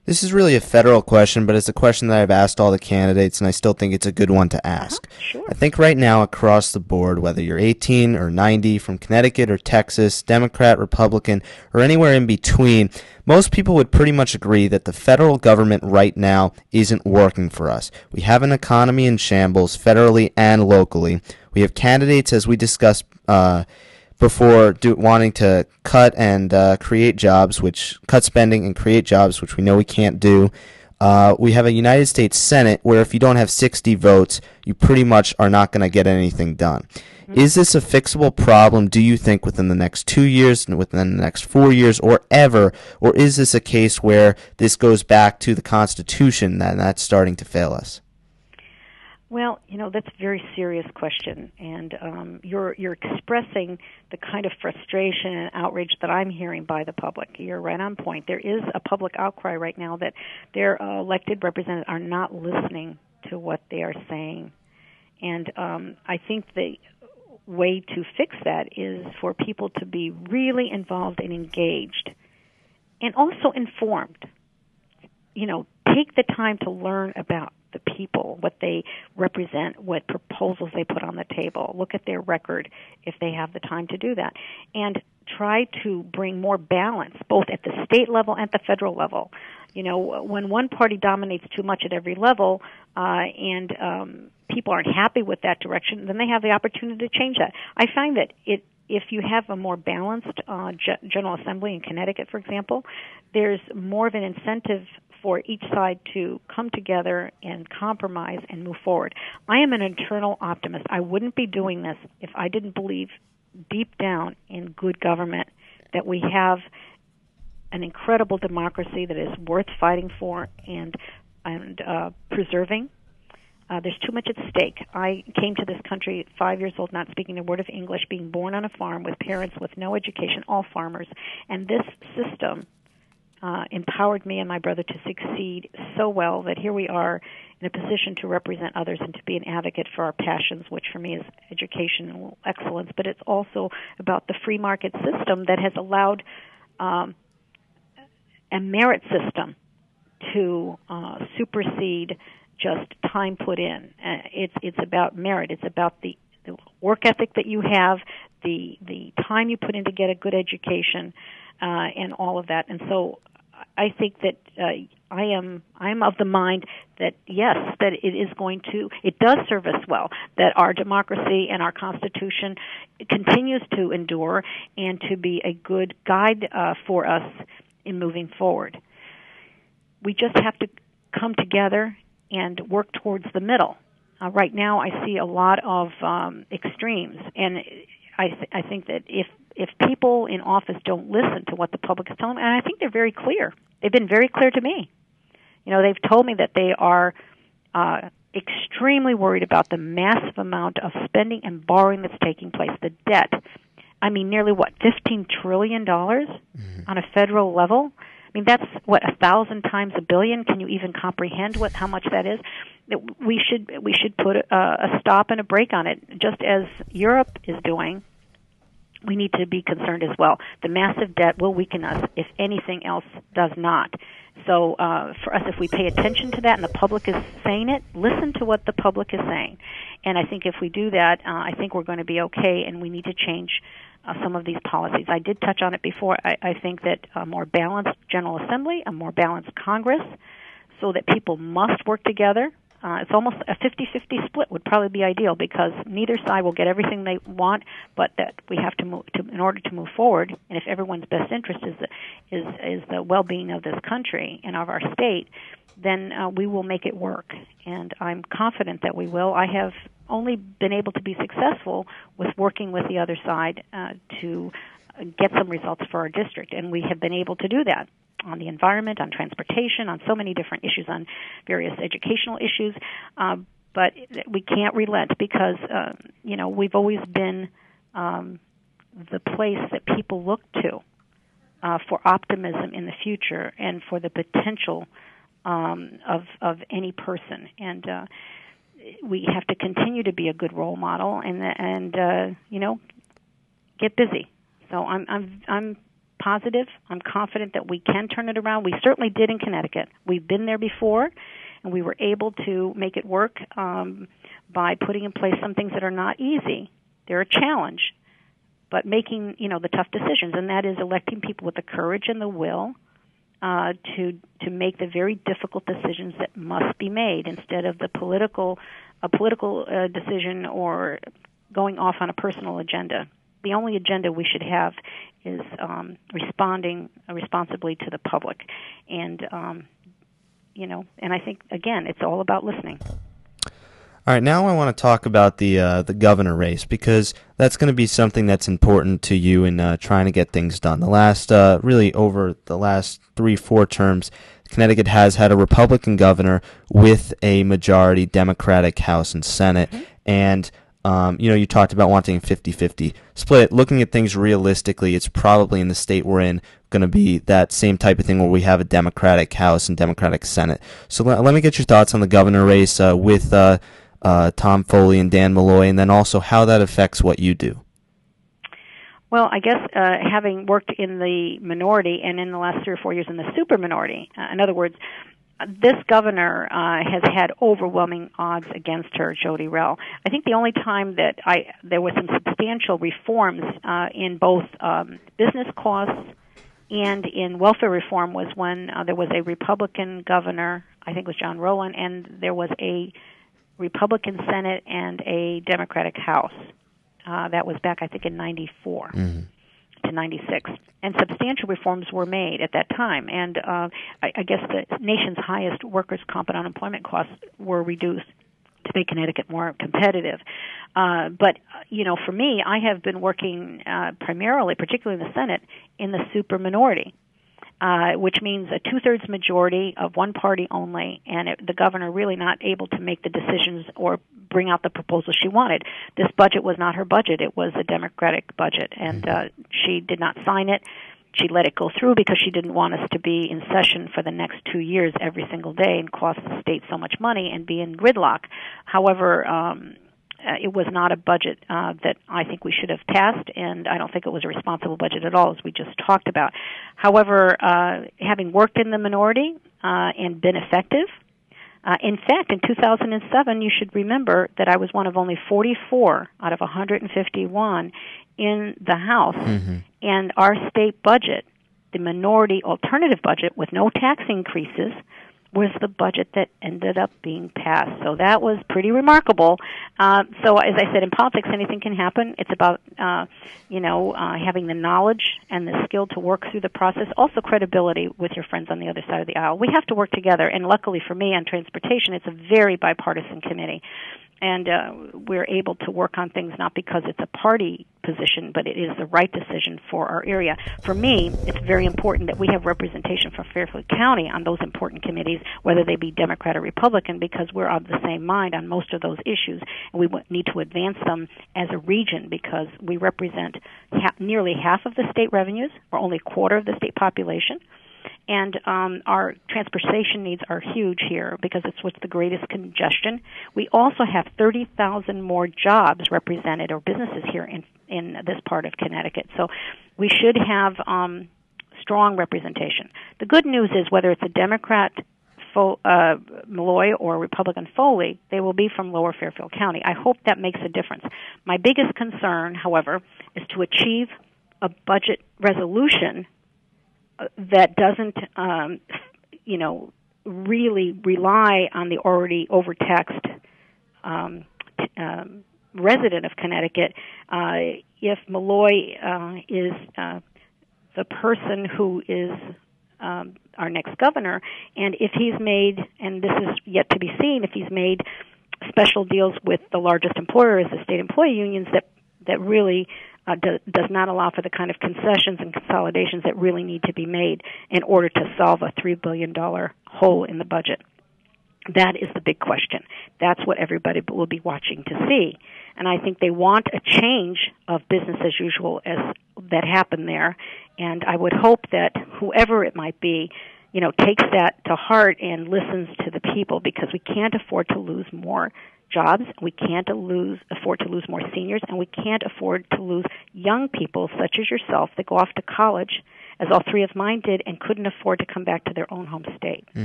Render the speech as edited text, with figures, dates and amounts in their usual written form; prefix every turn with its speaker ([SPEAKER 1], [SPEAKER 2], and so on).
[SPEAKER 1] This is really a federal question, but it's a question that I've asked all the candidates, and I still think it's a good one to ask.
[SPEAKER 2] Sure.
[SPEAKER 1] I think right now, across the board, whether you're 18 or 90, from Connecticut or Texas, Democrat, Republican, or anywhere in between, most people would pretty much agree that the federal government right now isn't working for us. We have an economy in shambles, federally and locally. We have candidates, as we discussed before, wanting to cut and create jobs, which cut spending and create jobs, which we know we can't do. We have a United States Senate where if you don't have 60 votes, you pretty much are not going to get anything done. Mm-hmm. Is this a fixable problem, do you think, within the next 2 years, within the next 4 years, or ever? Or is this a case where this goes back to the Constitution and that's starting to fail us?
[SPEAKER 2] Well, that's a very serious question, and you're expressing the kind of frustration and outrage that I'm hearing by the public. You're right on point. There is a public outcry right now that their elected representatives are not listening to what they are saying, and I think the way to fix that is for people to be really involved and engaged, and also informed. Take the time to learn about the people, what they represent, what proposals they put on the table. Look at their record if they have the time to do that. And try to bring more balance, both at the state level and the federal level. When one party dominates too much at every level and people aren't happy with that direction, then they have the opportunity to change that. I find that if you have a more balanced General Assembly in Connecticut, for example, there's more of an incentive for each side to come together and compromise and move forward. I am an internal optimist. I wouldn't be doing this if I didn't believe deep down in good government, that we have an incredible democracy that is worth fighting for and preserving. There's too much at stake. I came to this country at 5 years old, not speaking a word of English, being born on a farm with parents with no education, all farmers. And this system empowered me and my brother to succeed so well that here we are in a position to represent others and to be an advocate for our passions, which for me is educational excellence. But it's also about the free market system that has allowed a merit system to supersede just time put in. It's about merit. It's about the work ethic that you have, the time you put in to get a good education, and all of that. And so I think that I'm of the mind that yes, that it does serve us well, that our democracy and our Constitution continues to endure and to be a good guide for us in moving forward. We just have to come together and work towards the middle. Right now I see a lot of extremes, and I think that if people in office don't listen to what the public is telling them, and I think they're very clear. They've been very clear to me. They've told me that they are extremely worried about the massive amount of spending and borrowing that's taking place, the debt. I mean, nearly, $15 trillion on a federal level? I mean, that's, 1,000 times a billion? Can you even comprehend how much that is? We should put a stop and a break on it, just as Europe is doing. We need to be concerned as well. The massive debt will weaken us if anything else does not. So for us, if we pay attention to that and the public is saying it, listen to what the public is saying. And I think if we do that, I think we're going to be okay, and we need to change some of these policies. I did touch on it before. I think that a more balanced General Assembly, a more balanced Congress, so that people must work together. It's almost a 50-50 split would probably be ideal, because neither side will get everything they want, but that we have to move in order to move forward. And if everyone's best interest is the well-being of this country and of our state, then we will make it work. And I'm confident that we will. I have only been able to be successful with working with the other side to get some results for our district, and we have been able to do that on the environment, on transportation, on so many different issues, on various educational issues. But we can't relent, because, we've always been the place that people look to for optimism in the future and for the potential of any person. And we have to continue to be a good role model and get busy. So I'm positive. I'm confident that we can turn it around. We certainly did in Connecticut. We've been there before, and we were able to make it work by putting in place some things that are not easy. They're a challenge, but making, the tough decisions, and that is electing people with the courage and the will to make the very difficult decisions that must be made instead of a political decision or going off on a personal agenda. The only agenda we should have is responding responsibly to the public, and and I think again it's all about listening.
[SPEAKER 1] All right, now I want to talk about the governor race, because that's going to be something that's important to you in trying to get things done. Over the last 3-4 terms, Connecticut has had a Republican governor with a majority Democratic House and Senate, and you talked about wanting a 50-50 split. Looking at things realistically, it's probably in the state we're in going to be that same type of thing where we have a Democratic House and Democratic Senate. So let me get your thoughts on the governor race with Tom Foley and Dan Malloy, and then also how that affects what you do.
[SPEAKER 2] Well, I guess having worked in the minority and in the last 3 or 4 years in the super minority, in other words, this governor has had overwhelming odds against her, Jody Rell. I think the only time that there was some substantial reforms in both business costs and in welfare reform was when there was a Republican governor, I think it was John Rowland, and there was a Republican Senate and a Democratic House. That was back, I think, in 94 to 96. And substantial reforms were made at that time. And I guess the nation's highest workers' comp and unemployment costs were reduced to make Connecticut more competitive. But for me, I have been working primarily, particularly in the Senate, in the super minority. Which means a 2/3 majority of one party only, and the governor really not able to make the decisions or bring out the proposals she wanted. This budget was not her budget. It was a Democratic budget, and she did not sign it. She let it go through because she didn't want us to be in session for the next 2 years every single day and cost the state so much money and be in gridlock. However, it was not a budget that I think we should have passed, and I don't think it was a responsible budget at all, as we just talked about. However, having worked in the minority and been effective, in fact, in 2007, you should remember that I was one of only 44 out of 151 in the House, and our state budget, the minority alternative budget with no tax increases, was the budget that ended up being passed. So that was pretty remarkable. So as I said, in politics, anything can happen. It's about, having the knowledge and the skill to work through the process. Also credibility with your friends on the other side of the aisle. We have to work together. And luckily for me on transportation, it's a very bipartisan committee. And we're able to work on things not because it's a party position, but it is the right decision for our area. For me, it's very important that we have representation from Fairfield County on those important committees, whether they be Democrat or Republican, because we're of the same mind on most of those issues, and we need to advance them as a region because we represent nearly half of the state revenues, or only a quarter of the state population. And our transportation needs are huge here because it's what's the greatest congestion. We also have 30,000 more jobs represented or businesses here in this part of Connecticut. So we should have strong representation. The good news is whether it's a Democrat Malloy or Republican Foley, they will be from Lower Fairfield County. I hope that makes a difference. My biggest concern, however, is to achieve a budget resolution that doesn't, really rely on the already overtaxed resident of Connecticut. If Malloy is the person who is our next governor, and if he's made, and this is yet to be seen, if he's made special deals with the largest employers, the state employee unions, that really does not allow for the kind of concessions and consolidations that really need to be made in order to solve a $3 billion hole in the budget. That is the big question. That's what everybody will be watching to see. And I think they want a change of business as usual as that happened there. And I would hope that whoever it might be, takes that to heart and listens to the people, because we can't afford to lose more jobs, we can't afford to lose more seniors, and we can't afford to lose young people such as yourself that go off to college as all three of mine did, and couldn't afford to come back to their own home state.